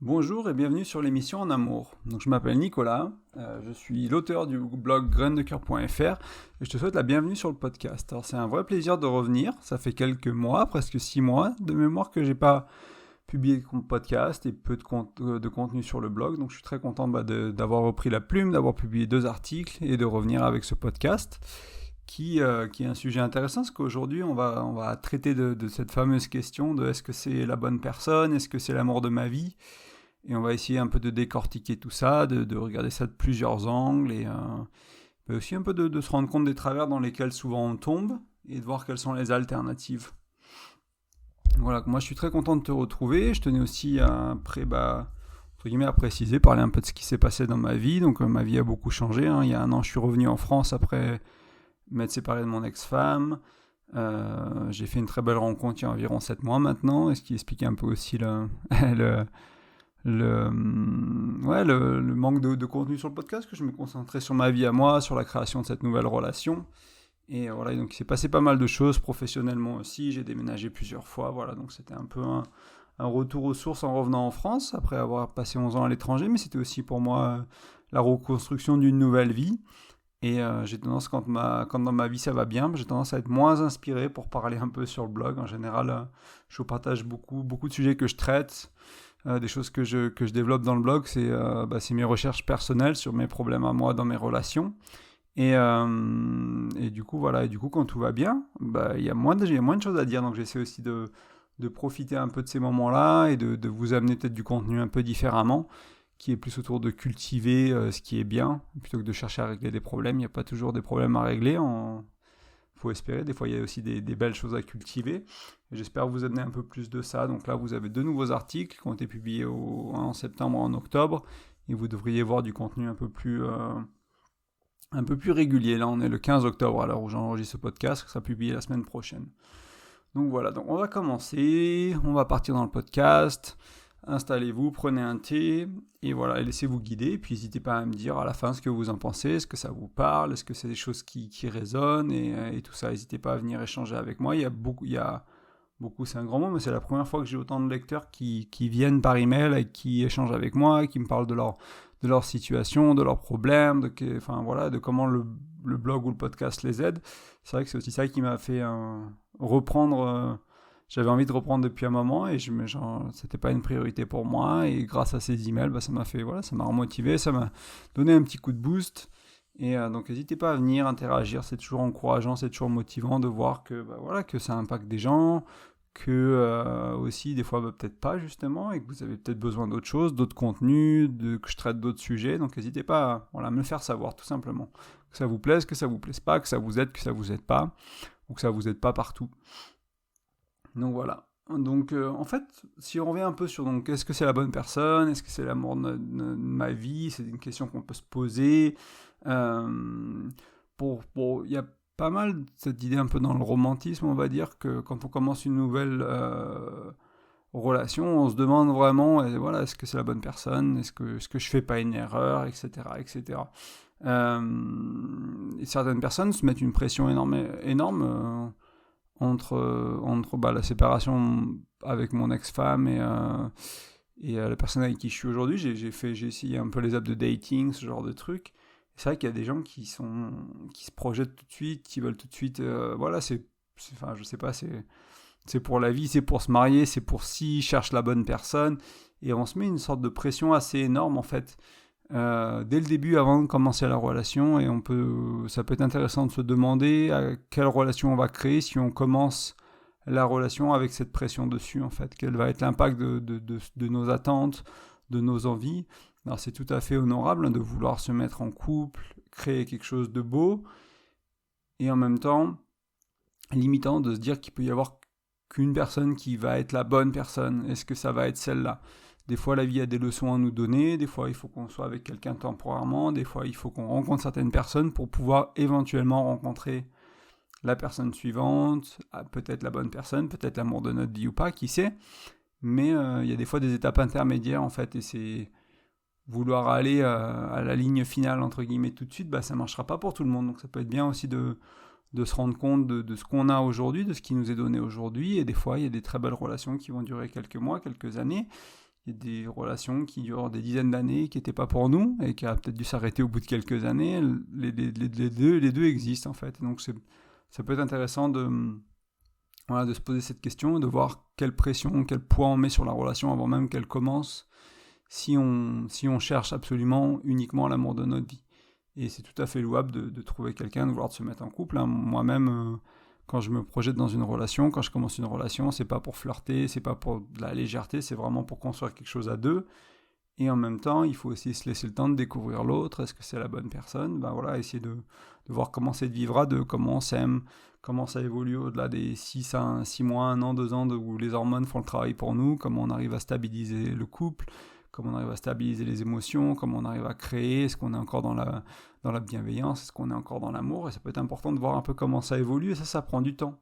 Bonjour et bienvenue sur l'émission En Amour. Donc, je m'appelle Nicolas, je suis l'auteur du blog graindecoeur.fr et je te souhaite la bienvenue sur le podcast. Alors c'est un vrai plaisir de revenir, ça fait quelques mois, presque 6 mois de mémoire que j'ai pas publié de podcast et peu de contenu sur le blog, donc je suis très content d'avoir repris la plume, d'avoir publié 2 articles et de revenir avec ce podcast qui est un sujet intéressant parce qu'aujourd'hui on va traiter de cette fameuse question de est-ce que c'est la bonne personne, est-ce que c'est l'amour de ma vie. Et on va essayer un peu de décortiquer tout ça, de regarder ça de plusieurs angles et mais aussi un peu de se rendre compte des travers dans lesquels souvent on tombe et de voir quelles sont les alternatives. Voilà, moi je suis très content de te retrouver. Je tenais aussi après, entre guillemets, à préciser, parler un peu de ce qui s'est passé dans ma vie. Donc ma vie a beaucoup changé. Il y a un an, je suis revenu en France après m'être séparé de mon ex-femme. J'ai fait une très belle rencontre il y a environ 7 mois maintenant, et ce qui explique un peu aussi le, le manque de contenu sur le podcast, que je me concentrais sur ma vie à moi, sur la création de cette nouvelle relation. Et voilà, donc il s'est passé pas mal de choses professionnellement aussi, j'ai déménagé plusieurs fois, voilà, donc c'était un peu un retour aux sources en revenant en France, après avoir passé 11 ans à l'étranger, mais c'était aussi pour moi la reconstruction d'une nouvelle vie. Et j'ai tendance, quand dans ma vie ça va bien, j'ai tendance à être moins inspiré pour parler un peu sur le blog. En général, je vous partage beaucoup de sujets que je traite. Des choses que je développe dans le blog, c'est mes recherches personnelles sur mes problèmes à moi dans mes relations. Et du coup, voilà, et du coup, quand tout va bien, il y a moins de choses à dire. Donc j'essaie aussi de profiter un peu de ces moments-là et de vous amener peut-être du contenu un peu différemment, qui est plus autour de cultiver ce qui est bien, plutôt que de chercher à régler des problèmes. Il n'y a pas toujours des problèmes à régler, faut espérer. Des fois, il y a aussi des belles choses à cultiver. Et j'espère vous amener un peu plus de ça. Donc là, vous avez 2 nouveaux articles qui ont été publiés en septembre et en octobre. Et vous devriez voir du contenu un peu plus régulier. Là, on est le 15 octobre à l'heure où j'enregistre ce podcast, qui sera publié la semaine prochaine. Donc voilà, donc on va commencer. On va partir dans le podcast. Installez-vous, prenez un thé, et voilà, et laissez-vous guider. Et puis n'hésitez pas à me dire à la fin ce que vous en pensez, est-ce que ça vous parle, est-ce que c'est des choses qui résonnent, et tout ça. N'hésitez pas à venir échanger avec moi. Il y a beaucoup, c'est un grand mot, mais c'est la première fois que j'ai autant de lecteurs qui viennent par email et qui échangent avec moi, qui me parlent de leur situation, de leurs problèmes, de comment le blog ou le podcast les aide. C'est vrai que c'est aussi ça qui m'a fait reprendre... j'avais envie de reprendre depuis un moment et c'était pas une priorité pour moi, et grâce à ces emails, ça m'a remotivé, ça m'a donné un petit coup de boost. Et donc n'hésitez pas à venir interagir, c'est toujours encourageant, c'est toujours motivant de voir que ça impacte des gens, que aussi des fois peut-être pas justement, et que vous avez peut-être besoin d'autres choses, d'autres contenus, que je traite d'autres sujets. Donc n'hésitez pas à me le faire savoir tout simplement, que ça vous plaise, que ça vous plaise pas, que ça vous aide, que ça vous aide pas, ou que ça vous aide pas partout. Donc voilà. Donc en fait, si on revient un peu sur donc est-ce que c'est la bonne personne, est-ce que c'est l'amour de ma vie, c'est une question qu'on peut se poser. Euh, il y a pas mal cette idée un peu dans le romantisme, on va dire que quand on commence une nouvelle relation, on se demande vraiment, voilà, est-ce que c'est la bonne personne, est-ce que je fais pas une erreur, etc., etc. Et certaines personnes se mettent une pression énorme. Entre la séparation avec mon ex-femme et la personne avec qui je suis aujourd'hui, j'ai essayé un peu les apps de dating, ce genre de trucs. C'est vrai qu'il y a des gens qui se projettent tout de suite, qui veulent tout de suite, je sais pas, c'est pour la vie, c'est pour se marier, c'est pour si, cherche la bonne personne, et on se met une sorte de pression assez énorme en fait. Dès le début, avant de commencer la relation, et ça peut être intéressant de se demander à quelle relation on va créer si on commence la relation avec cette pression dessus, en fait. Quel va être l'impact de nos attentes, de nos envies. Alors c'est tout à fait honorable de vouloir se mettre en couple, créer quelque chose de beau, et en même temps, limitant de se dire qu'il peut y avoir qu'une personne qui va être la bonne personne. Est-ce que ça va être celle-là ? Des fois, la vie a des leçons à nous donner, des fois, il faut qu'on soit avec quelqu'un temporairement, des fois, il faut qu'on rencontre certaines personnes pour pouvoir éventuellement rencontrer la personne suivante, peut-être la bonne personne, peut-être l'amour de notre vie ou pas, qui sait. Mais il y a des fois des étapes intermédiaires, en fait, et c'est vouloir aller à la ligne finale, entre guillemets, tout de suite, ça ne marchera pas pour tout le monde. Donc ça peut être bien aussi de se rendre compte de ce qu'on a aujourd'hui, de ce qui nous est donné aujourd'hui, et des fois, il y a des très belles relations qui vont durer quelques mois, quelques années, Il y a des relations qui durent des dizaines d'années, qui n'étaient pas pour nous, et qui a peut-être dû s'arrêter au bout de quelques années. Les deux existent, en fait. Donc, ça peut être intéressant de se poser cette question et de voir quelle pression, quel poids on met sur la relation avant même qu'elle commence, si on cherche absolument uniquement l'amour de notre vie. Et c'est tout à fait louable de trouver quelqu'un, de vouloir se mettre en couple. Hein. Moi-même, quand je me projette dans une relation, quand je commence une relation, c'est pas pour flirter, c'est pas pour de la légèreté, c'est vraiment pour construire quelque chose à deux. Et en même temps, il faut aussi se laisser le temps de découvrir l'autre. Est-ce que c'est la bonne personne? Ben voilà, essayer de voir comment c'est de vivre à deux, comment on s'aime, comment ça évolue au-delà des 6 mois, 1 an, 2 ans où les hormones font le travail pour nous, comment on arrive à stabiliser le couple, comment on arrive à stabiliser les émotions, comment on arrive à créer, est-ce qu'on est encore dans la bienveillance, est-ce qu'on est encore dans l'amour, et ça peut être important de voir un peu comment ça évolue, et ça prend du temps.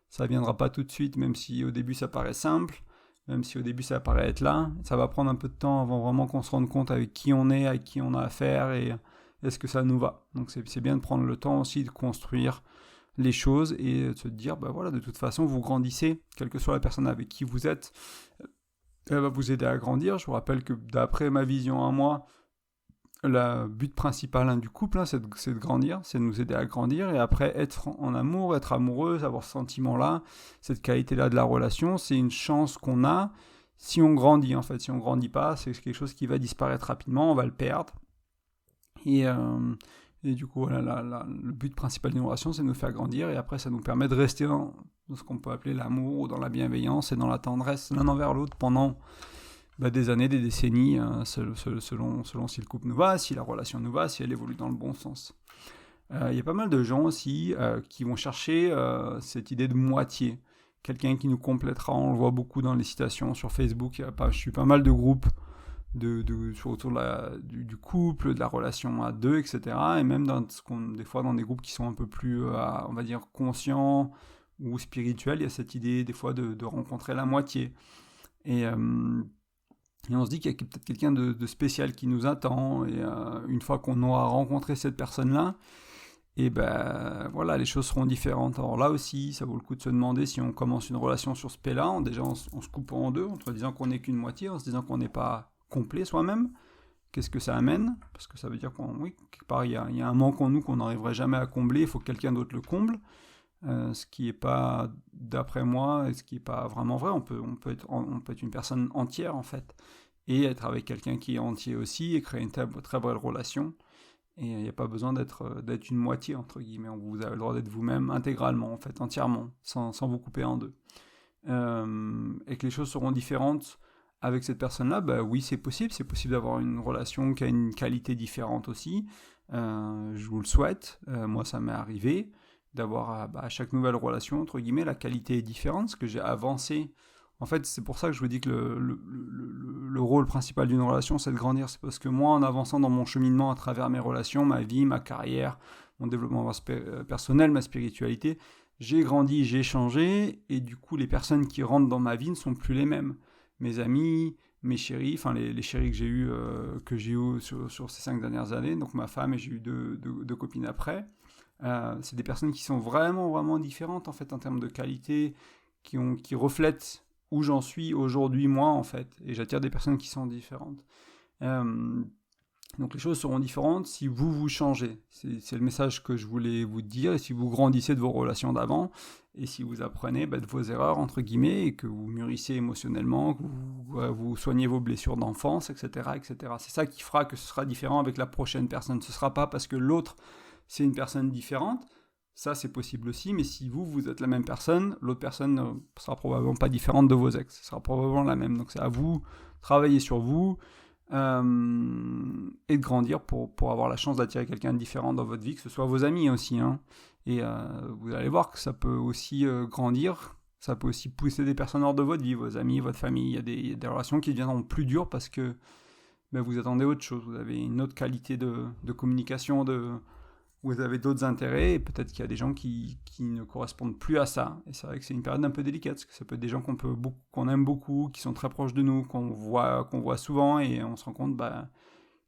Ça ne viendra pas tout de suite, même si au début ça paraît simple, même si au début ça paraît être là, ça va prendre un peu de temps avant vraiment qu'on se rende compte avec qui on est, avec qui on a affaire, et est-ce que ça nous va. Donc c'est bien de prendre le temps aussi de construire les choses et de se dire, bah voilà, de toute façon, vous grandissez, quelle que soit la personne avec qui vous êtes, elle va vous aider à grandir. Je vous rappelle que d'après ma vision à moi, le but principal du couple, c'est de grandir, c'est de nous aider à grandir, et après être en amour, être amoureux, avoir ce sentiment-là, cette qualité-là de la relation, c'est une chance qu'on a si on grandit en fait. Si on grandit pas, c'est quelque chose qui va disparaître rapidement, on va le perdre. Et du coup, voilà, le but principal d'une relation, c'est de nous faire grandir, et après ça nous permet de rester dans ce qu'on peut appeler l'amour, ou dans la bienveillance et dans la tendresse l'un envers l'autre pendant des années, des décennies, selon si le couple nous va, si la relation nous va, si elle évolue dans le bon sens. Il y a pas mal de gens aussi qui vont chercher cette idée de moitié. Quelqu'un qui nous complétera, on le voit beaucoup dans les citations sur Facebook, je suis pas mal de groupes autour du couple, de la relation à deux, etc. Et même des fois dans des groupes qui sont un peu plus, on va dire, conscients ou spirituels, il y a cette idée des fois de rencontrer la moitié. Et on se dit qu'il y a peut-être quelqu'un de spécial qui nous attend, et une fois qu'on aura rencontré cette personne-là, et ben voilà, les choses seront différentes. Alors là aussi, ça vaut le coup de se demander si on commence une relation sur ce P-là, en se coupant en deux, en se disant qu'on n'est qu'une moitié, en se disant qu'on n'est pas complet soi-même. Qu'est-ce que ça amène? Parce que ça veut dire quelque part, il y a un manque en nous qu'on n'arriverait jamais à combler, il faut que quelqu'un d'autre le comble. Ce qui n'est pas, d'après moi, ce qui n'est pas vraiment vrai. On peut être une personne entière, en fait, et être avec quelqu'un qui est entier aussi, et créer une très belle relation. Et il n'y a pas besoin d'être une moitié, entre guillemets. Vous avez le droit d'être vous-même intégralement, en fait, entièrement, sans vous couper en deux. Et que les choses seront différentes avec cette personne-là, oui, c'est possible d'avoir une relation qui a une qualité différente aussi. Je vous le souhaite. Moi, ça m'est arrivé d'avoir à chaque nouvelle relation, entre guillemets, la qualité est différente, parce que j'ai avancé. En fait, c'est pour ça que je vous dis que le rôle principal d'une relation, c'est de grandir. C'est parce que moi, en avançant dans mon cheminement à travers mes relations, ma vie, ma carrière, mon développement personnel, ma spiritualité, j'ai grandi, j'ai changé, et du coup, les personnes qui rentrent dans ma vie ne sont plus les mêmes. Mes amis, mes chéris, enfin les chéris que j'ai eu sur ces 5 dernières années, donc ma femme, et j'ai eu deux copines après, c'est des personnes qui sont vraiment, vraiment différentes, en fait, en termes de qualité, qui reflètent où j'en suis aujourd'hui, moi, en fait, et j'attire des personnes qui sont différentes. Donc les choses seront différentes si vous changez. C'est le message que je voulais vous dire, et si vous grandissez de vos relations d'avant, et si vous apprenez de vos erreurs, entre guillemets, et que vous mûrissez émotionnellement, que vous soignez vos blessures d'enfance, etc., etc. C'est ça qui fera que ce sera différent avec la prochaine personne. Ce ne sera pas parce que l'autre, c'est une personne différente. Ça, c'est possible aussi, mais si vous êtes la même personne, l'autre personne ne sera probablement pas différente de vos ex. Ce sera probablement la même. Donc c'est à vous de travailler sur vous, et de grandir pour avoir la chance d'attirer quelqu'un de différent dans votre vie, que ce soit vos amis aussi. Et vous allez voir que ça peut aussi grandir, ça peut aussi pousser des personnes hors de votre vie, vos amis, votre famille. Il y a des relations qui deviendront plus dures parce que vous attendez autre chose, vous avez une autre qualité de communication, vous avez d'autres intérêts, et peut-être qu'il y a des gens qui ne correspondent plus à ça. Et c'est vrai que c'est une période un peu délicate, parce que ça peut être des gens qu'on aime beaucoup, qui sont très proches de nous, qu'on voit souvent, et on se rend compte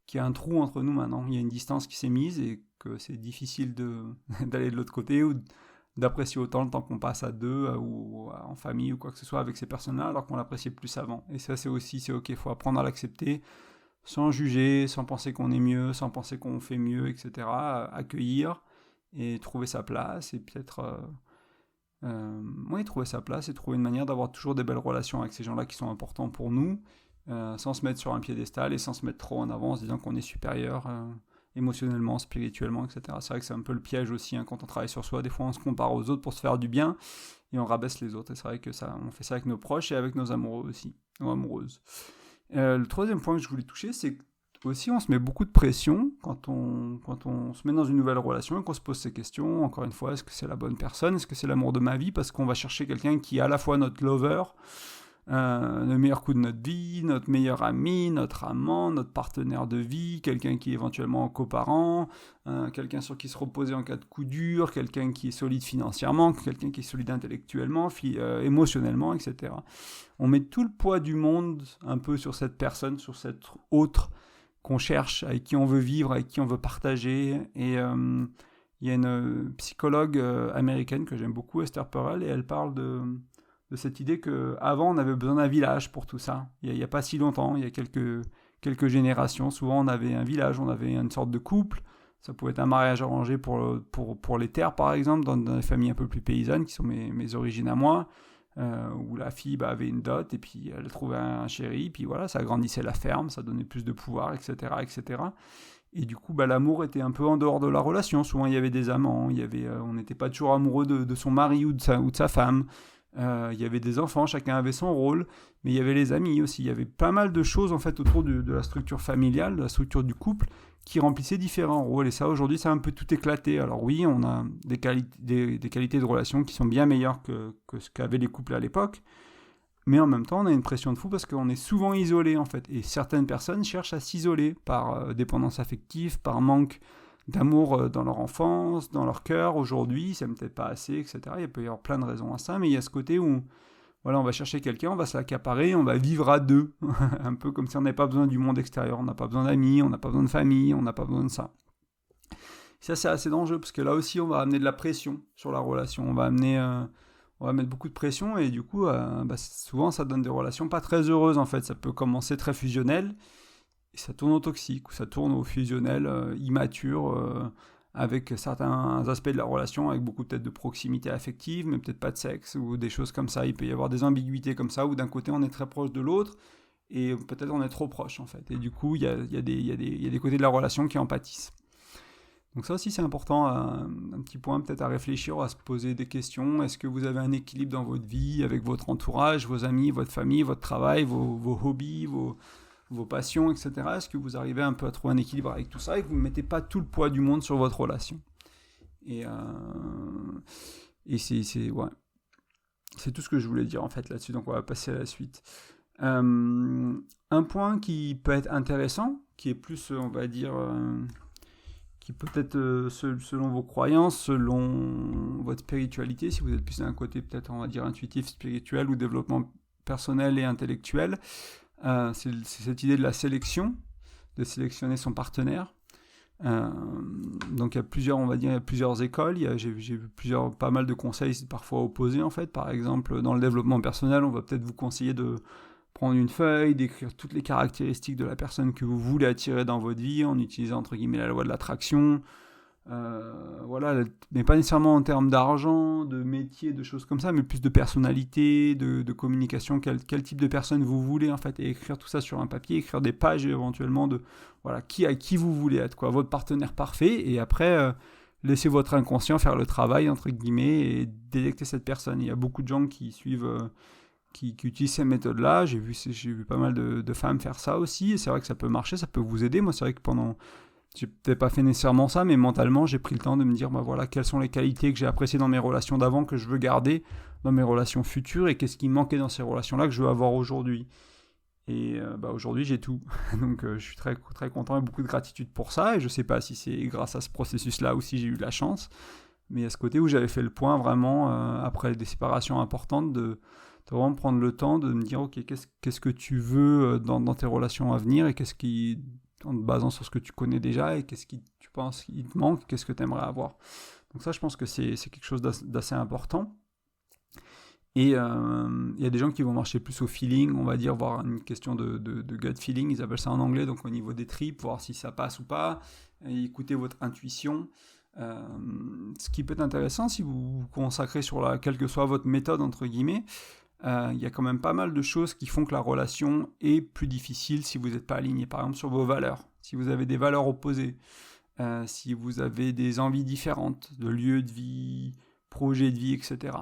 qu'il y a un trou entre nous maintenant. Il y a une distance qui s'est mise, et que c'est difficile d'aller de l'autre côté, ou d'apprécier autant le temps qu'on passe à deux ou en famille ou quoi que ce soit avec ces personnes-là, alors qu'on l'appréciait plus avant. Et ça, c'est ok, il faut apprendre à l'accepter, sans juger, sans penser qu'on est mieux, sans penser qu'on fait mieux, etc. Accueillir et trouver sa place, et peut-être... trouver sa place et trouver une manière d'avoir toujours des belles relations avec ces gens-là qui sont importants pour nous, sans se mettre sur un piédestal et sans se mettre trop en avant en se disant qu'on est supérieur émotionnellement, spirituellement, etc. C'est vrai que c'est un peu le piège aussi quand on travaille sur soi. Des fois, on se compare aux autres pour se faire du bien et on rabaisse les autres. Et c'est vrai que on fait ça avec nos proches et avec nos amoureux aussi, ou amoureuses. Le troisième point que je voulais toucher, c'est que aussi on se met beaucoup de pression quand on se met dans une nouvelle relation et qu'on se pose ces questions. Encore une fois, est-ce que c'est la bonne personne? Est-ce que c'est l'amour de ma vie? Parce qu'on va chercher quelqu'un qui est à la fois notre lover, le meilleur coup de notre vie, notre meilleur ami, notre amant, notre partenaire de vie, quelqu'un qui est éventuellement coparent, quelqu'un sur qui se reposer en cas de coup dur, quelqu'un qui est solide financièrement, quelqu'un qui est solide intellectuellement, émotionnellement, etc. On met tout le poids du monde un peu sur cette personne, sur cette autre qu'on cherche, avec qui on veut vivre, avec qui on veut partager. Et il y a une psychologue américaine que j'aime beaucoup, Esther Perel, et elle parle de cette idée qu'avant on avait besoin d'un village pour tout ça. Il n'y a pas si longtemps, il y a quelques générations, souvent on avait un village, on avait une sorte de couple. Ça pouvait être un mariage arrangé pour les terres, par exemple, dans des familles un peu plus paysannes, qui sont mes origines à moi, où la fille avait une dot, et puis elle trouvait un chéri, puis voilà, ça agrandissait la ferme, ça donnait plus de pouvoir, etc. etc. Et du coup, l'amour était un peu en dehors de la relation. Souvent, il y avait des amants, on n'était pas toujours amoureux de son mari ou de sa femme. Il y avait des enfants, chacun avait son rôle, mais il y avait les amis aussi. Il y avait pas mal de choses en fait autour de la structure familiale, de la structure du couple, qui remplissaient différents rôles. Et ça, aujourd'hui, ça a un peu tout éclaté. Alors oui, on a des qualités de relation qui sont bien meilleures que ce qu'avaient les couples à l'époque, mais en même temps, on a une pression de fou parce qu'on est souvent isolé en fait. Et certaines personnes cherchent à s'isoler par dépendance affective, par manque d'amour dans leur enfance, dans leur cœur. Aujourd'hui, ça n'aime peut-être pas assez, etc. Il peut y avoir plein de raisons à ça, mais il y a ce côté où voilà, on va chercher quelqu'un, on va se l'accaparer, on va vivre à deux. Un peu comme si on n'avait pas besoin du monde extérieur, on n'a pas besoin d'amis, on n'a pas besoin de famille, on n'a pas besoin de ça. Ça, c'est assez dangereux, parce que là aussi, on va amener de la pression sur la relation. On va mettre beaucoup de pression, et du coup, souvent, ça donne des relations pas très heureuses, en fait. Ça peut commencer très fusionnel, et ça tourne au toxique, ou ça tourne au fusionnel immature, avec certains aspects de la relation, avec beaucoup peut-être de proximité affective, mais peut-être pas de sexe, ou des choses comme ça. Il peut y avoir des ambiguïtés comme ça, où d'un côté on est très proche de l'autre, et peut-être on est trop proche en fait. Et du coup, il y a des côtés de la relation qui en pâtissent. Donc ça aussi c'est important, un petit point peut-être à réfléchir, à se poser des questions. Est-ce que vous avez un équilibre dans votre vie, avec votre entourage, vos amis, votre famille, votre travail, vos hobbies, vos passions, etc. Est-ce que vous arrivez un peu à trouver un équilibre avec tout ça et que vous ne mettez pas tout le poids du monde sur votre relation? Et c'est tout ce que je voulais dire en fait là-dessus, donc on va passer à la suite. Un point qui peut être intéressant, qui est plus, on va dire, qui peut être selon vos croyances, selon votre spiritualité, si vous êtes plus d'un côté peut-être, on va dire, intuitif, spirituel ou développement personnel et intellectuel, c'est cette idée de la sélection, de sélectionner son partenaire. Donc il y a plusieurs écoles, j'ai vu pas mal de conseils parfois opposés en fait. Par exemple, dans le développement personnel, on va peut-être vous conseiller de prendre une feuille, d'écrire toutes les caractéristiques de la personne que vous voulez attirer dans votre vie en utilisant entre guillemets la loi de l'attraction. Voilà, mais pas nécessairement en termes d'argent, de métier, de choses comme ça, mais plus de personnalité, de communication, quel type de personne vous voulez en fait, et écrire tout ça sur un papier, écrire des pages éventuellement de voilà, qui vous voulez être, quoi, votre partenaire parfait, et après laissez votre inconscient faire le travail entre guillemets et détecter cette personne. Il y a beaucoup de gens qui suivent qui utilisent ces méthodes-là. J'ai vu pas mal de femmes faire ça aussi, et c'est vrai que ça peut marcher, ça peut vous aider. Moi, c'est vrai que j'ai peut-être pas fait nécessairement ça, mais mentalement, j'ai pris le temps de me dire, voilà, quelles sont les qualités que j'ai appréciées dans mes relations d'avant, que je veux garder dans mes relations futures, et qu'est-ce qui me manquait dans ces relations-là que je veux avoir aujourd'hui. Et aujourd'hui, j'ai tout. Donc, je suis très, très content et beaucoup de gratitude pour ça, et je sais pas si c'est grâce à ce processus-là ou si j'ai eu de la chance, mais à ce côté où j'avais fait le point vraiment, après des séparations importantes, de vraiment prendre le temps de me dire, ok, qu'est-ce que tu veux dans tes relations à venir, et qu'est-ce qui, en te basant sur ce que tu connais déjà, et qu'est-ce qui tu penses qu'il te manque, qu'est-ce que tu aimerais avoir. Donc ça, je pense que c'est quelque chose d'assez important. Et il y a des gens qui vont marcher plus au feeling, on va dire, voir une question de gut feeling, ils appellent ça en anglais, donc au niveau des tripes, voir si ça passe ou pas, et écouter votre intuition. Ce qui peut être intéressant si vous vous consacrez sur quelle que soit votre méthode, entre guillemets, il y a quand même pas mal de choses qui font que la relation est plus difficile si vous n'êtes pas aligné. Par exemple, sur vos valeurs. Si vous avez des valeurs opposées, si vous avez des envies différentes de lieu de vie, projet de vie, etc.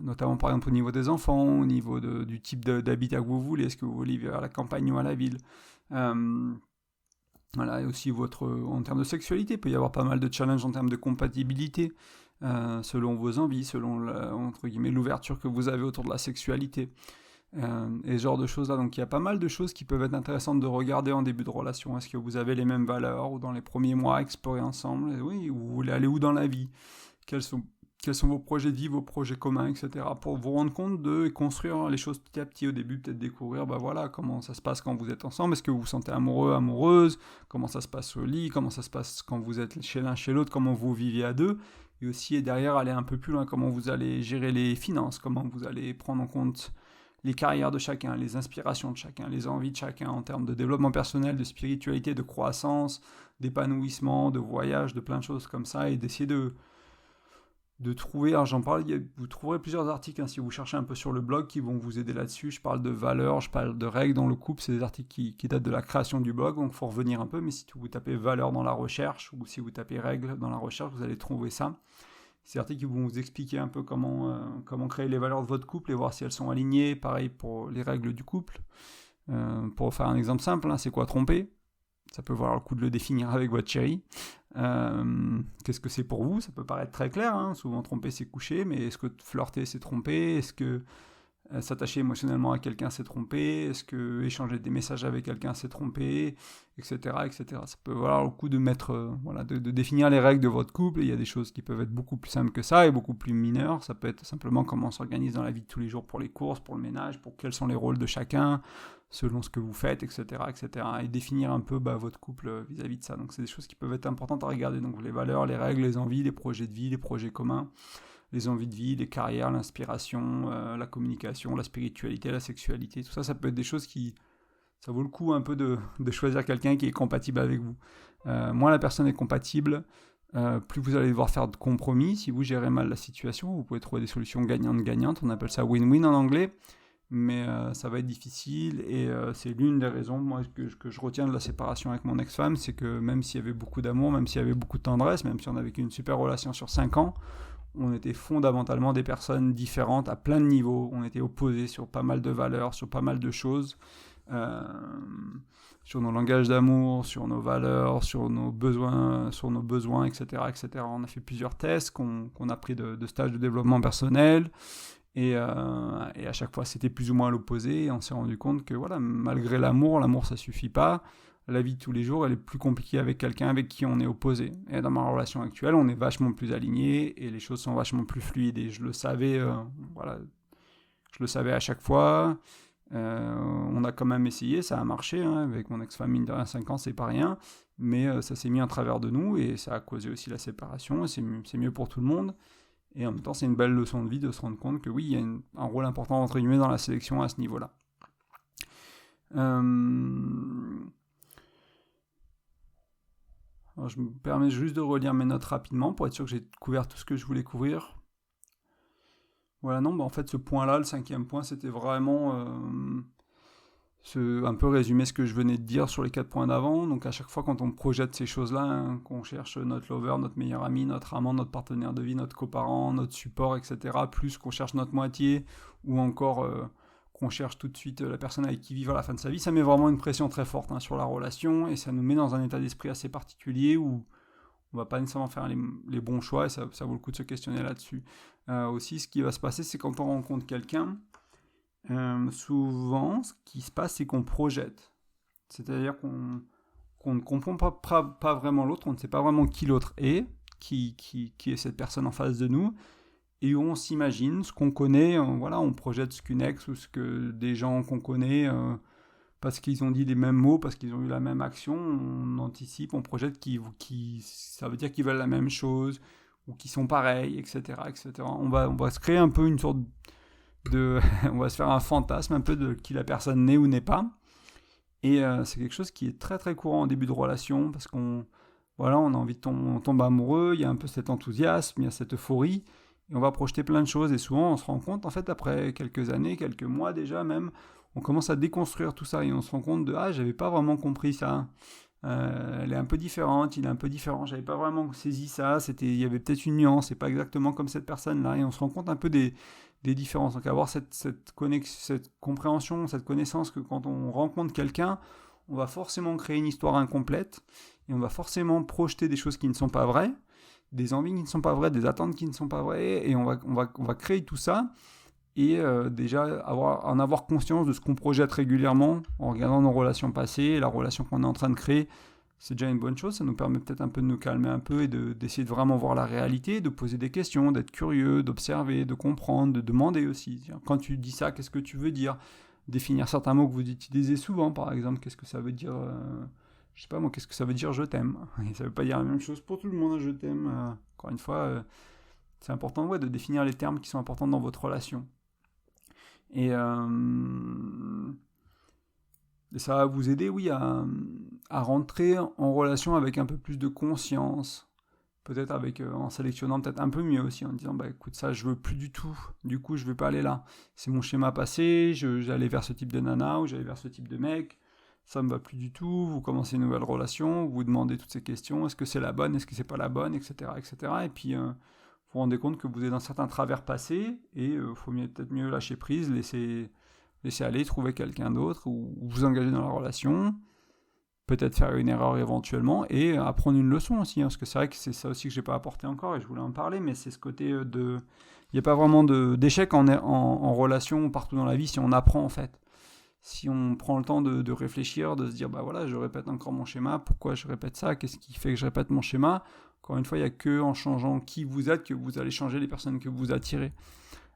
Notamment par exemple au niveau des enfants, au niveau du type d'habitat que vous voulez, est-ce que vous voulez vivre à la campagne ou à la ville. Voilà, et aussi en termes de sexualité, il peut y avoir pas mal de challenges en termes de compatibilité, selon vos envies, selon entre guillemets l'ouverture que vous avez autour de la sexualité. Et ce genre de choses là, donc il y a pas mal de choses qui peuvent être intéressantes de regarder en début de relation. Est-ce que vous avez les mêmes valeurs, ou dans les premiers mois explorer ensemble, et oui, ou vous voulez aller où dans la vie, quels sont vos projets de vie, vos projets communs, etc. Pour vous rendre compte et construire les choses petit à petit. Au début, peut-être découvrir voilà, comment ça se passe quand vous êtes ensemble, est-ce que vous vous sentez amoureux, amoureuse, comment ça se passe au lit, comment ça se passe quand vous êtes chez l'un, chez l'autre, comment vous viviez à deux, et aussi derrière aller un peu plus loin, comment vous allez gérer les finances, comment vous allez prendre en compte les carrières de chacun, les inspirations de chacun, les envies de chacun en termes de développement personnel, de spiritualité, de croissance, d'épanouissement, de voyage, de plein de choses comme ça, et d'essayer de trouver, alors j'en parle, vous trouverez plusieurs articles si vous cherchez un peu sur le blog qui vont vous aider là-dessus. Je parle de valeurs, je parle de règles dans le couple, c'est des articles qui datent de la création du blog, donc il faut revenir un peu, mais si vous tapez valeurs dans la recherche, ou si vous tapez règles dans la recherche, vous allez trouver ça. C'est des articles qui vont vous expliquer un peu comment créer les valeurs de votre couple et voir si elles sont alignées. Pareil pour les règles du couple. Pour faire un exemple simple, c'est quoi tromper ? Ça peut valoir le coup de le définir avec votre chérie. Qu'est-ce que c'est pour vous ? Ça peut paraître très clair. Souvent, tromper, c'est coucher. Mais est-ce que flirter, c'est tromper ? Est-ce que s'attacher émotionnellement à quelqu'un, c'est tromper ? Est-ce que échanger des messages avec quelqu'un, c'est tromper ? Etc., etc. Ça peut valoir le coup de de définir les règles de votre couple. Et il y a des choses qui peuvent être beaucoup plus simples que ça et beaucoup plus mineures. Ça peut être simplement comment on s'organise dans la vie de tous les jours pour les courses, pour le ménage, pour quels sont les rôles de chacun, selon ce que vous faites, etc., etc. Et définir un peu votre couple vis-à-vis de ça. Donc c'est des choses qui peuvent être importantes à regarder. Donc les valeurs, les règles, les envies, les projets de vie, les projets communs, les envies de vie, les carrières, l'inspiration, la communication, la spiritualité, la sexualité. Tout ça, ça peut être des choses ça vaut le coup un peu de choisir quelqu'un qui est compatible avec vous. Moins la personne est compatible, plus vous allez devoir faire de compromis. Si vous gérez mal la situation, vous pouvez trouver des solutions gagnantes-gagnantes. On appelle ça win-win en anglais. Mais ça va être difficile et c'est l'une des raisons moi, que je retiens de la séparation avec mon ex-femme, c'est que même s'il y avait beaucoup d'amour, même s'il y avait beaucoup de tendresse, même si on a vécu une super relation sur 5 ans, on était fondamentalement des personnes différentes à plein de niveaux, on était opposés sur pas mal de valeurs, sur pas mal de choses, sur nos langages d'amour, sur nos valeurs, sur nos besoins, etc., etc. On a fait plusieurs tests qu'on a pris de stages de développement personnel. Et à chaque fois, c'était plus ou moins l'opposé. Et on s'est rendu compte que malgré l'amour, ça suffit pas. La vie de tous les jours, elle est plus compliquée avec quelqu'un avec qui on est opposé. Et dans ma relation actuelle, on est vachement plus alignés et les choses sont vachement plus fluides. Et je le savais, je le savais à chaque fois. On a quand même essayé, ça a marché. Avec mon ex-femme, mine de rien, 5 ans, c'est pas rien. Mais ça s'est mis en travers de nous et ça a causé aussi la séparation. Et c'est mieux pour tout le monde. Et en même temps, c'est une belle leçon de vie de se rendre compte que oui, il y a un rôle important entre guillemets dans la sélection à ce niveau-là. Alors, je me permets juste de relire mes notes rapidement pour être sûr que j'ai couvert tout ce que je voulais couvrir. Voilà, non, en fait, ce point-là, le 5e point, c'était vraiment un peu résumer ce que je venais de dire sur les 4 points d'avant. Donc à chaque fois quand on projette ces choses-là, qu'on cherche notre lover, notre meilleur ami, notre amant, notre partenaire de vie, notre coparent, notre support, etc., plus qu'on cherche notre moitié, ou encore qu'on cherche tout de suite la personne avec qui vivre à la fin de sa vie, ça met vraiment une pression très forte sur la relation, et ça nous met dans un état d'esprit assez particulier où on va pas nécessairement faire les bons choix, et ça vaut le coup de se questionner là-dessus. Aussi, ce qui va se passer, c'est quand on rencontre quelqu'un, souvent, ce qui se passe, c'est qu'on projette. C'est-à-dire qu'on ne comprend pas vraiment l'autre, on ne sait pas vraiment qui l'autre est, qui est cette personne en face de nous, et on s'imagine ce qu'on connaît, on projette ce qu'une ex ou ce que des gens qu'on connaît, parce qu'ils ont dit les mêmes mots, parce qu'ils ont eu la même action, on anticipe, on projette ça veut dire qu'ils veulent la même chose, ou qui sont pareils, etc., etc. On va se créer un peu une sorte de... on va se faire un fantasme un peu de qui la personne n'est ou n'est pas. Et c'est quelque chose qui est très très courant au début de relation, parce qu'on a envie de on tombe amoureux, il y a un peu cet enthousiasme, il y a cette euphorie, et on va projeter plein de choses, et souvent on se rend compte, en fait, après quelques années, quelques mois déjà même, on commence à déconstruire tout ça, et on se rend compte de « Ah, j'avais pas vraiment compris ça, elle est un peu différente, il est un peu différent, j'avais pas vraiment saisi ça, il y avait peut-être une nuance, c'est pas exactement comme cette personne-là », et on se rend compte un peu des différences. Donc avoir cette compréhension, cette connaissance que quand on rencontre quelqu'un, on va forcément créer une histoire incomplète, et on va forcément projeter des choses qui ne sont pas vraies, des envies qui ne sont pas vraies, des attentes qui ne sont pas vraies, et on va créer tout ça, et déjà en avoir conscience de ce qu'on projette régulièrement en regardant nos relations passées, la relation qu'on est en train de créer. C'est déjà une bonne chose, ça nous permet peut-être un peu de nous calmer un peu et d'essayer de vraiment voir la réalité, de poser des questions, d'être curieux, d'observer, de comprendre, de demander aussi. Quand tu dis ça, qu'est-ce que tu veux dire ? Définir certains mots que vous utilisez souvent, par exemple, qu'est-ce que ça veut dire je sais pas moi, qu'est-ce que ça veut dire je t'aime ? Et ça veut pas dire la même chose pour tout le monde, je t'aime. Encore une fois, c'est important de définir les termes qui sont importants dans votre relation. Et ça va vous aider, oui, à rentrer en relation avec un peu plus de conscience, peut-être en sélectionnant peut-être un peu mieux aussi, en disant, écoute, ça, je veux plus du tout, du coup, je vais pas aller là. C'est mon schéma passé, j'allais vers ce type de nana, ou j'allais vers ce type de mec, ça me va plus du tout, vous commencez une nouvelle relation, vous vous demandez toutes ces questions, est-ce que c'est la bonne, est-ce que c'est pas la bonne, etc., etc., et puis, vous vous rendez compte que vous êtes dans certains travers passés, et il faut peut-être mieux lâcher prise, laisser aller, trouver quelqu'un d'autre, ou vous engager dans la relation, peut-être faire une erreur éventuellement, et apprendre une leçon aussi, parce que c'est vrai que c'est ça aussi que j'ai pas apporté encore, et je voulais en parler, mais c'est ce côté de... Il n'y a pas vraiment d'échec en relation partout dans la vie si on apprend, en fait. Si on prend le temps de réfléchir, de se dire, je répète encore mon schéma, pourquoi je répète ça, qu'est-ce qui fait que je répète mon schéma ? Encore une fois, il n'y a que en changeant qui vous êtes que vous allez changer les personnes que vous attirez.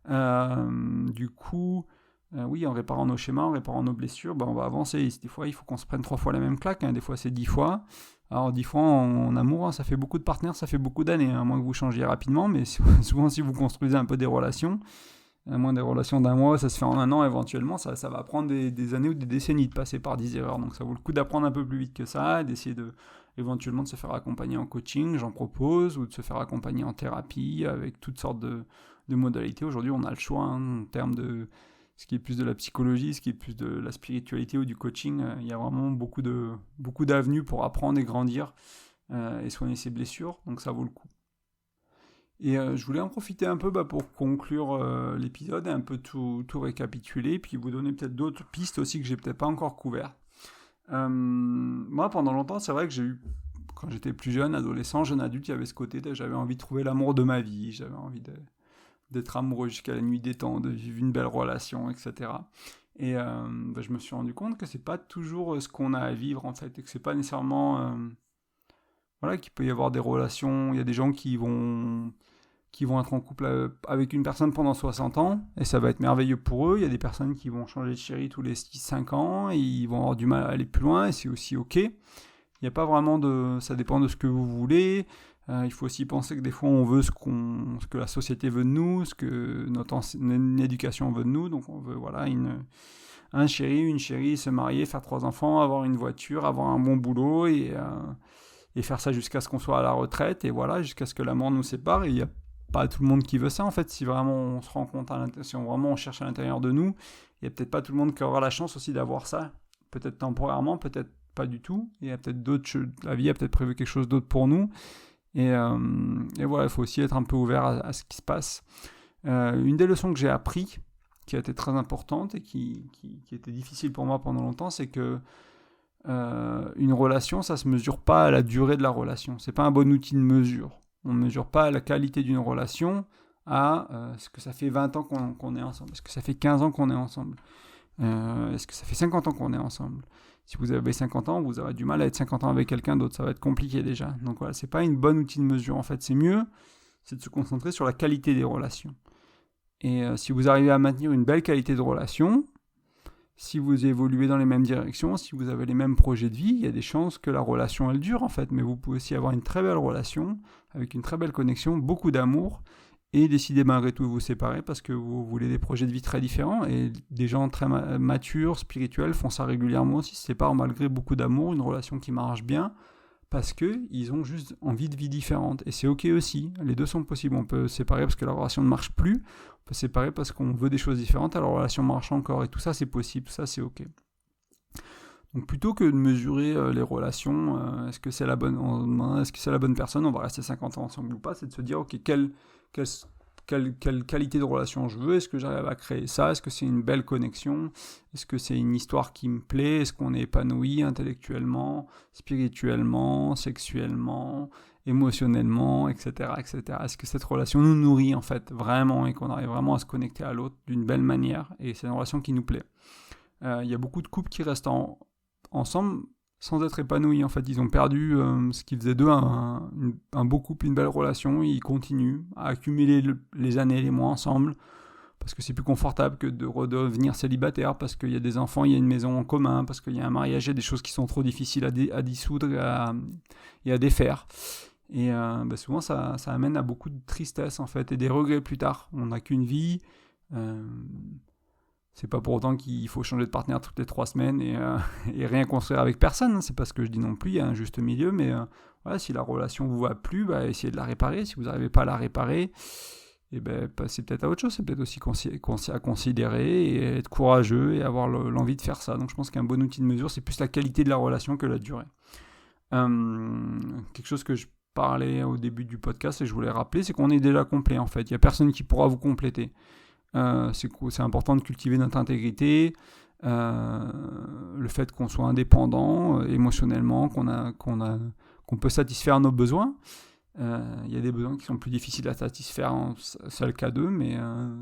Du coup... oui, en réparant nos schémas, en réparant nos blessures, on va avancer. Des fois, il faut qu'on se prenne 3 fois la même claque. Des fois, c'est 10 fois. Alors, 10 fois en amour, ça fait beaucoup de partenaires, ça fait beaucoup d'années. À moins que vous changiez rapidement, mais souvent, si vous construisez un peu des relations, à moins des relations d'un mois, ça se fait en un an éventuellement, ça va prendre des années ou des décennies de passer par 10 erreurs. Donc, ça vaut le coup d'apprendre un peu plus vite que ça, d'essayer éventuellement de se faire accompagner en coaching, j'en propose, ou de se faire accompagner en thérapie, avec toutes sortes de modalités. Aujourd'hui, on a le choix en termes de... ce qui est plus de la psychologie, ce qui est plus de la spiritualité ou du coaching. Il y a vraiment beaucoup d'avenues pour apprendre et grandir et soigner ses blessures, donc ça vaut le coup. Et je voulais en profiter un peu pour conclure l'épisode et un peu tout récapituler, puis vous donner peut-être d'autres pistes aussi que j'ai peut-être pas encore couvertes. Moi, pendant longtemps, c'est vrai que quand j'étais plus jeune, adolescent, jeune adulte, il y avait ce côté, j'avais envie de trouver l'amour de ma vie, j'avais envie d'être amoureux jusqu'à la nuit des temps, de vivre une belle relation, etc. Et je me suis rendu compte que c'est pas toujours ce qu'on a à vivre, en fait, et que c'est pas nécessairement... qu'il peut y avoir des relations, il y a des gens qui vont être en couple avec une personne pendant 60 ans, et ça va être merveilleux pour eux. Il y a des personnes qui vont changer de chérie tous les 6-5 ans, et ils vont avoir du mal à aller plus loin, et c'est aussi ok. Il n'y a pas vraiment ça dépend de ce que vous voulez. Il faut aussi penser que des fois on veut ce que la société veut de nous, ce que notre éducation veut de nous, donc on veut un chéri, une chérie, se marier, faire 3 enfants, avoir une voiture, avoir un bon boulot et faire ça jusqu'à ce qu'on soit à la retraite, et jusqu'à ce que la mort nous sépare. Et il n'y a pas tout le monde qui veut ça, en fait. Si vraiment on se rend compte, si vraiment on cherche à l'intérieur de nous, il n'y a peut-être pas tout le monde qui aura la chance aussi d'avoir ça, peut-être temporairement, peut-être pas du tout. Il y a peut-être la vie a peut-être prévu quelque chose d'autre pour nous. Et il faut aussi être un peu ouvert à ce qui se passe. Une des leçons que j'ai appris, qui a été très importante et qui était difficile pour moi pendant longtemps, c'est que une relation, ça se mesure pas à la durée de la relation. C'est pas un bon outil de mesure. On ne mesure pas la qualité d'une relation à ce que ça fait 20 ans qu'on est ensemble, est-ce que ça fait 15 ans qu'on est ensemble, est-ce que ça fait 50 ans qu'on est ensemble. Si vous avez 50 ans, vous aurez du mal à être 50 ans avec quelqu'un d'autre, ça va être compliqué déjà. Donc c'est pas une bonne outil de mesure. En fait, c'est mieux, c'est de se concentrer sur la qualité des relations. Et si vous arrivez à maintenir une belle qualité de relation, si vous évoluez dans les mêmes directions, si vous avez les mêmes projets de vie, il y a des chances que la relation, elle dure en fait. Mais vous pouvez aussi avoir une très belle relation, avec une très belle connexion, beaucoup d'amour, et décider malgré tout de vous séparer parce que vous voulez des projets de vie très différents. Et des gens très matures, spirituels, font ça régulièrement aussi, se séparent malgré beaucoup d'amour, une relation qui marche bien, parce qu'ils ont juste envie de vie différente. Et c'est ok aussi, les deux sont possibles. On peut se séparer parce que la relation ne marche plus, on peut se séparer parce qu'on veut des choses différentes, alors la relation marche encore, et tout ça c'est possible, ça c'est ok. Donc plutôt que de mesurer les relations, est-ce que c'est la bonne personne, on va rester 50 ans ensemble ou pas, c'est de se dire ok, quelle qualité de relation je veux, est-ce que j'arrive à créer ça, est-ce que c'est une belle connexion, est-ce que c'est une histoire qui me plaît, est-ce qu'on est épanoui intellectuellement, spirituellement, sexuellement, émotionnellement, etc., etc. Est-ce que cette relation nous nourrit en fait vraiment et qu'on arrive vraiment à se connecter à l'autre d'une belle manière et c'est une relation qui nous plaît. Il y a beaucoup de couples qui restent ensemble sans être épanouis. En fait, ils ont perdu ce qui faisait d'eux un beau couple, une belle relation. Ils continuent à accumuler les années, les mois ensemble, parce que c'est plus confortable que de redevenir célibataire, parce qu'il y a des enfants, il y a une maison en commun, parce qu'il y a un mariage, il y a des choses qui sont trop difficiles à dissoudre et à défaire. Et souvent, ça amène à beaucoup de tristesse, en fait, et des regrets plus tard. On n'a qu'une vie. C'est pas pour autant qu'il faut changer de partenaire toutes les 3 semaines et rien construire avec personne. Hein. C'est pas ce que je dis non plus, il y a un juste milieu. Mais voilà, si la relation vous va plus, essayez de la réparer. Si vous n'arrivez pas à la réparer, passez peut-être à autre chose. C'est peut-être aussi à considérer et être courageux et avoir l'envie de faire ça. Donc je pense qu'un bon outil de mesure, c'est plus la qualité de la relation que la durée. Quelque chose que je parlais au début du podcast et je voulais rappeler, c'est qu'on est déjà complet en fait. Il n'y a personne qui pourra vous compléter. C'est important de cultiver notre intégrité, le fait qu'on soit indépendant émotionnellement, qu'on peut satisfaire nos besoins. Il y a des besoins qui sont plus difficiles à satisfaire, c'est le cas d'eux, mais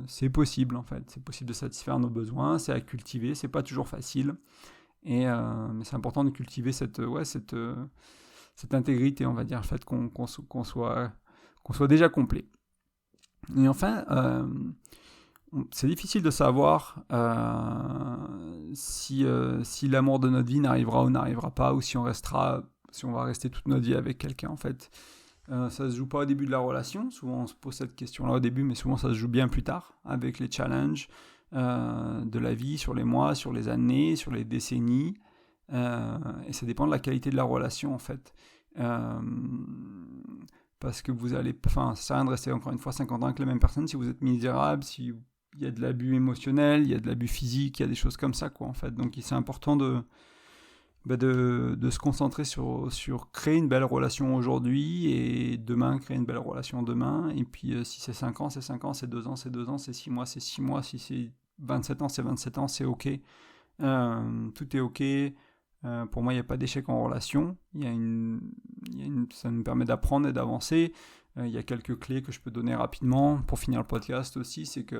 c'est possible en fait. C'est possible de satisfaire nos besoins, c'est à cultiver, c'est pas toujours facile. Mais c'est important de cultiver cette intégrité, on va dire, le fait qu'on soit déjà complet. Et enfin, c'est difficile de savoir si l'amour de notre vie n'arrivera ou n'arrivera pas, ou si on va rester toute notre vie avec quelqu'un en fait. Ça se joue pas au début de la relation, souvent on se pose cette question-là au début, mais souvent ça se joue bien plus tard, avec les challenges de la vie, sur les mois, sur les années, sur les décennies, et ça dépend de la qualité de la relation en fait. Parce que ça sert à rien de rester encore une fois 50 ans avec la même personne si vous êtes misérable, si il y a de l'abus émotionnel, il y a de l'abus physique, il y a des choses comme ça, quoi, en fait. Donc, c'est important de se concentrer sur créer une belle relation aujourd'hui et demain, créer une belle relation demain. Et puis, si c'est 5 ans, c'est 5 ans, c'est 2 ans, c'est 2 ans, c'est 6 mois, c'est 6 mois. Si c'est 27 ans, c'est 27 ans, c'est OK. Tout est OK. Pour moi, il n'y a pas d'échec en relation. Ça nous permet d'apprendre et d'avancer. Il y a quelques clés que je peux donner rapidement pour finir le podcast aussi. C'est que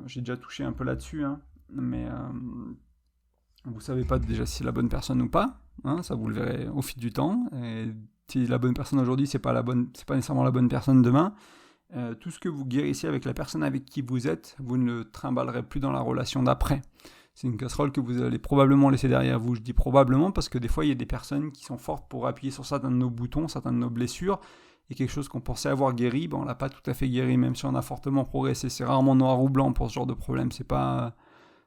j'ai déjà touché un peu là-dessus, hein, mais vous savez pas déjà si c'est la bonne personne ou pas, hein, ça vous le verrez au fil du temps. Et si la bonne personne aujourd'hui, c'est pas nécessairement la bonne personne demain. Tout ce que vous guérissez avec la personne avec qui vous êtes, vous ne le trimballerez plus dans la relation d'après. C'est une casserole que vous allez probablement laisser derrière vous. Je dis probablement parce que des fois, il y a des personnes qui sont fortes pour appuyer sur certains de nos boutons, certaines de nos blessures, et quelque chose qu'on pensait avoir guéri, on l'a pas tout à fait guéri, même si on a fortement progressé. C'est rarement noir ou blanc pour ce genre de problème. C'est pas,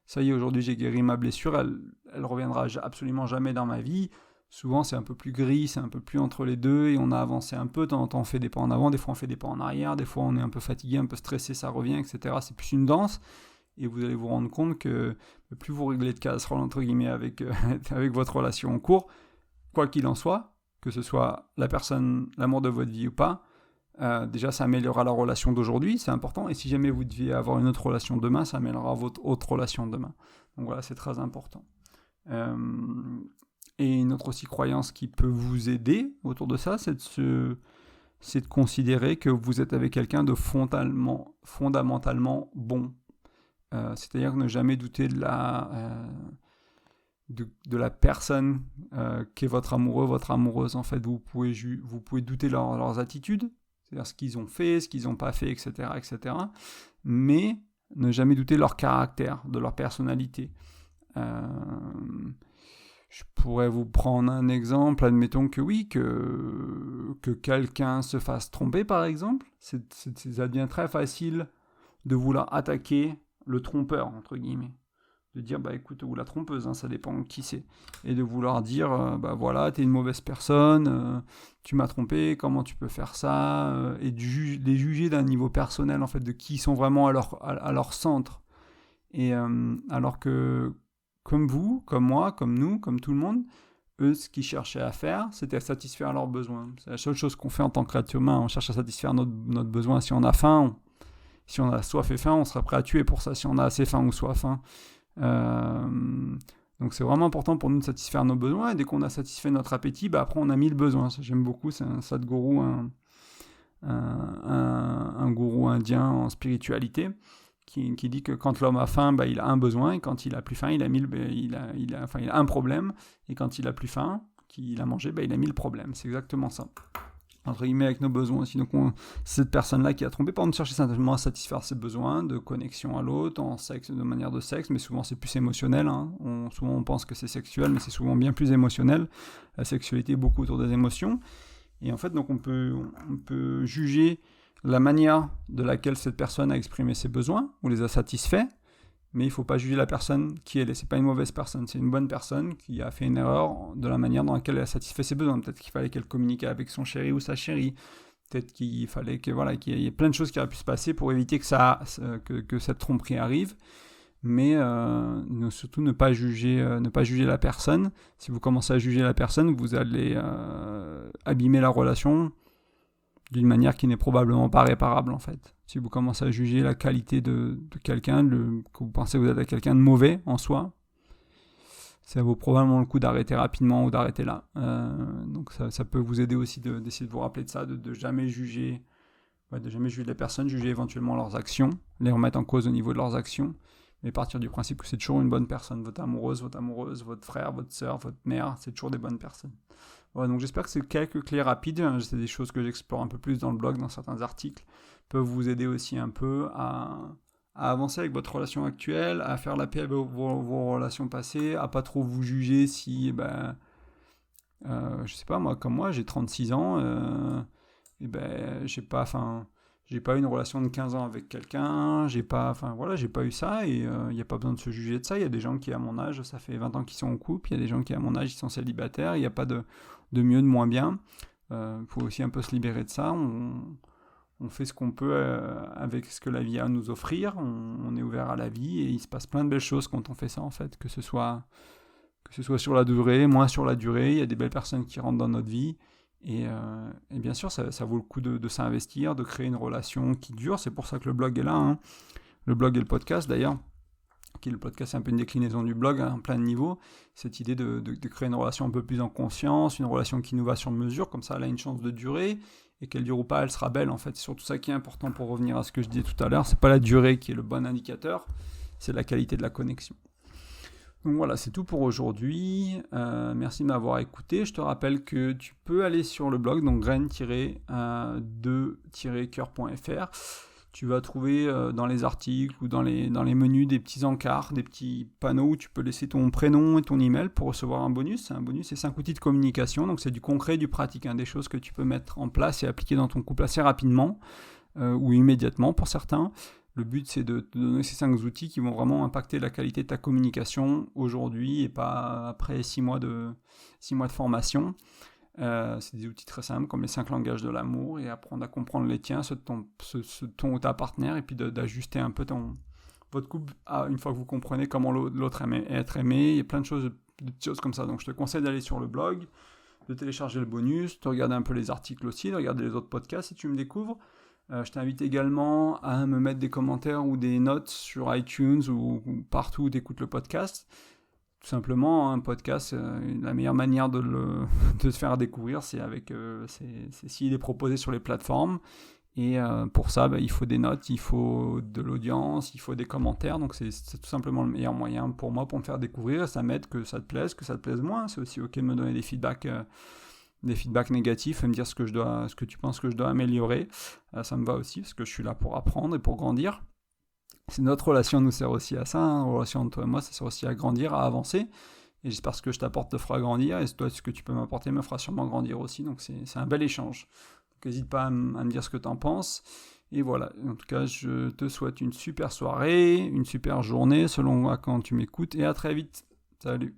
ça y est, aujourd'hui j'ai guéri ma blessure, elle reviendra absolument jamais dans ma vie. Souvent c'est un peu plus gris, c'est un peu plus entre les deux, et on a avancé un peu, de temps en temps on fait des pas en avant, des fois on fait des pas en arrière, des fois on est un peu fatigué, un peu stressé, ça revient, etc. C'est plus une danse, et vous allez vous rendre compte que plus vous réglez de casserole, entre guillemets, avec votre relation en cours, quoi qu'il en soit, que ce soit la personne, l'amour de votre vie ou pas, déjà ça améliorera la relation d'aujourd'hui, c'est important, et si jamais vous deviez avoir une autre relation demain, ça améliorera votre autre relation demain. Donc voilà, c'est très important. Et une autre aussi croyance qui peut vous aider autour de ça, c'est de considérer que vous êtes avec quelqu'un de fondamentalement bon. C'est-à-dire ne jamais douter de la personne qui est votre amoureux, votre amoureuse. En fait, vous pouvez douter de leurs attitudes, c'est-à-dire ce qu'ils ont fait, ce qu'ils n'ont pas fait, etc., etc. Mais ne jamais douter de leur caractère, de leur personnalité. Je pourrais vous prendre un exemple, admettons que oui, que quelqu'un se fasse tromper par exemple, ça devient très facile de vouloir attaquer le trompeur, entre guillemets. De dire, écoute, ou la trompeuse, ça dépend qui c'est. Et de vouloir dire, voilà, t'es une mauvaise personne, tu m'as trompé, comment tu peux faire ça, et les juger d'un niveau personnel, en fait, de qui sont vraiment à leur centre. Et alors que, comme vous, comme moi, comme nous, comme tout le monde, eux, ce qu'ils cherchaient à faire, c'était à satisfaire leurs besoins. C'est la seule chose qu'on fait en tant que être humain, on cherche à satisfaire notre besoin. Si on a faim, si on a soif et faim, on sera prêt à tuer pour ça. Si on a assez faim ou soif, donc c'est vraiment important pour nous de satisfaire nos besoins, et dès qu'on a satisfait notre appétit, après on a 1000 besoins. Ça, j'aime beaucoup, c'est un Sadhguru, un gourou indien en spiritualité qui dit que quand l'homme a faim, il a un besoin, et quand il a plus faim, il a un problème, et quand il a plus faim, qu'il a mangé, il a 1000 problèmes. C'est exactement ça, entre guillemets, avec nos besoins aussi. Donc cette personne-là qui a trompé, par exemple, chercher simplement à satisfaire ses besoins de connexion à l'autre, en sexe, de manière de sexe, mais souvent c'est plus émotionnel. Souvent on pense que c'est sexuel, mais c'est souvent bien plus émotionnel. La sexualité est beaucoup autour des émotions. Et en fait, donc on peut juger la manière de laquelle cette personne a exprimé ses besoins, ou les a satisfaits, mais il ne faut pas juger la personne qui elle est. Ce n'est pas une mauvaise personne, c'est une bonne personne qui a fait une erreur de la manière dans laquelle elle a satisfait ses besoins. Peut-être qu'il fallait qu'elle communique avec son chéri ou sa chérie. Peut-être qu'il fallait qu'il y ait plein de choses qui auraient pu se passer pour éviter que cette tromperie arrive. Mais surtout ne pas juger la personne. Si vous commencez à juger la personne, vous allez abîmer la relation d'une manière qui n'est probablement pas réparable, en fait. Si vous commencez à juger la qualité de quelqu'un, que vous pensez que vous êtes à quelqu'un de mauvais en soi, ça vaut probablement le coup d'arrêter rapidement ou d'arrêter là. Donc ça peut vous aider aussi d'essayer de vous rappeler de ça, de jamais juger les personnes, juger éventuellement leurs actions, les remettre en cause au niveau de leurs actions, mais partir du principe que c'est toujours une bonne personne. Votre amoureuse, votre frère, votre sœur, votre mère, c'est toujours des bonnes personnes. Voilà, donc j'espère que ces quelques clés rapides, c'est des choses que j'explore un peu plus dans le blog, dans certains articles, peuvent vous aider aussi un peu à avancer avec votre relation actuelle, à faire la paix avec vos relations passées, à pas trop vous juger si, je sais pas, moi, comme moi, j'ai 36 ans, j'ai pas eu une relation de 15 ans avec quelqu'un, j'ai pas eu ça, et il n'y a pas besoin de se juger de ça. Il y a des gens qui, à mon âge, ça fait 20 ans qu'ils sont en couple, il y a des gens qui, à mon âge, ils sont célibataires, il n'y a pas de mieux, de moins bien. Faut aussi un peu se libérer de ça. On fait ce qu'on peut avec ce que la vie a à nous offrir, on est ouvert à la vie, et il se passe plein de belles choses quand on fait ça, en fait, que ce soit sur la durée, moins sur la durée. Il y a des belles personnes qui rentrent dans notre vie, et bien sûr ça vaut le coup de s'investir, de créer une relation qui dure. C'est pour ça que le blog est là, le blog et le podcast d'ailleurs, le podcast c'est un peu une déclinaison du blog en plein de niveaux. Cette idée de créer une relation un peu plus en conscience, une relation qui nous va sur mesure, comme ça elle a une chance de durer, et qu'elle dure ou pas, elle sera belle, en fait. C'est surtout ça qui est important. Pour revenir à ce que je disais tout à l'heure, c'est pas la durée qui est le bon indicateur, c'est la qualité de la connexion. Donc voilà, c'est tout pour aujourd'hui. Merci de m'avoir écouté. Je te rappelle que tu peux aller sur le blog, donc graine-2-coeur.fr. Tu vas trouver dans les articles ou dans les menus des petits encarts, des petits panneaux où tu peux laisser ton prénom et ton email pour recevoir un bonus. Un bonus, c'est 5 outils de communication, donc c'est du concret, du pratique, des choses que tu peux mettre en place et appliquer dans ton couple assez rapidement ou immédiatement pour certains. Le but, c'est de te donner ces 5 outils qui vont vraiment impacter la qualité de ta communication aujourd'hui et pas après 6 mois de formation. C'est des outils très simples comme les 5 langages de l'amour, et apprendre à comprendre les tiens, ceux de ton ou ta partenaire, et puis d'ajuster un peu votre couple une fois que vous comprenez comment l'autre aime être aimé. Il y a plein de petites choses comme ça. Donc je te conseille d'aller sur le blog, de télécharger le bonus, de regarder un peu les articles aussi, de regarder les autres podcasts si tu me découvres. Je t'invite également à me mettre des commentaires ou des notes sur iTunes ou partout où tu écoutes le podcast. Tout simplement, un podcast, la meilleure manière de te faire découvrir, c'est s'il est proposé sur les plateformes. Et pour ça, il faut des notes, il faut de l'audience, il faut des commentaires. Donc c'est tout simplement le meilleur moyen pour moi pour me faire découvrir. Ça m'aide que ça te plaise moins. C'est aussi ok de me donner des feedbacks négatifs et me dire ce que tu penses que je dois améliorer. Ça me va aussi, parce que je suis là pour apprendre et pour grandir. Notre relation nous sert aussi à ça, hein. La relation entre toi et moi, ça sert aussi à grandir, à avancer. Et j'espère que ce que je t'apporte te fera grandir, et toi, ce que tu peux m'apporter me fera sûrement grandir aussi. Donc c'est un bel échange. Donc n'hésite pas à me dire ce que tu en penses. Et voilà, en tout cas, je te souhaite une super soirée, une super journée, selon à quand tu m'écoutes, et à très vite. Salut.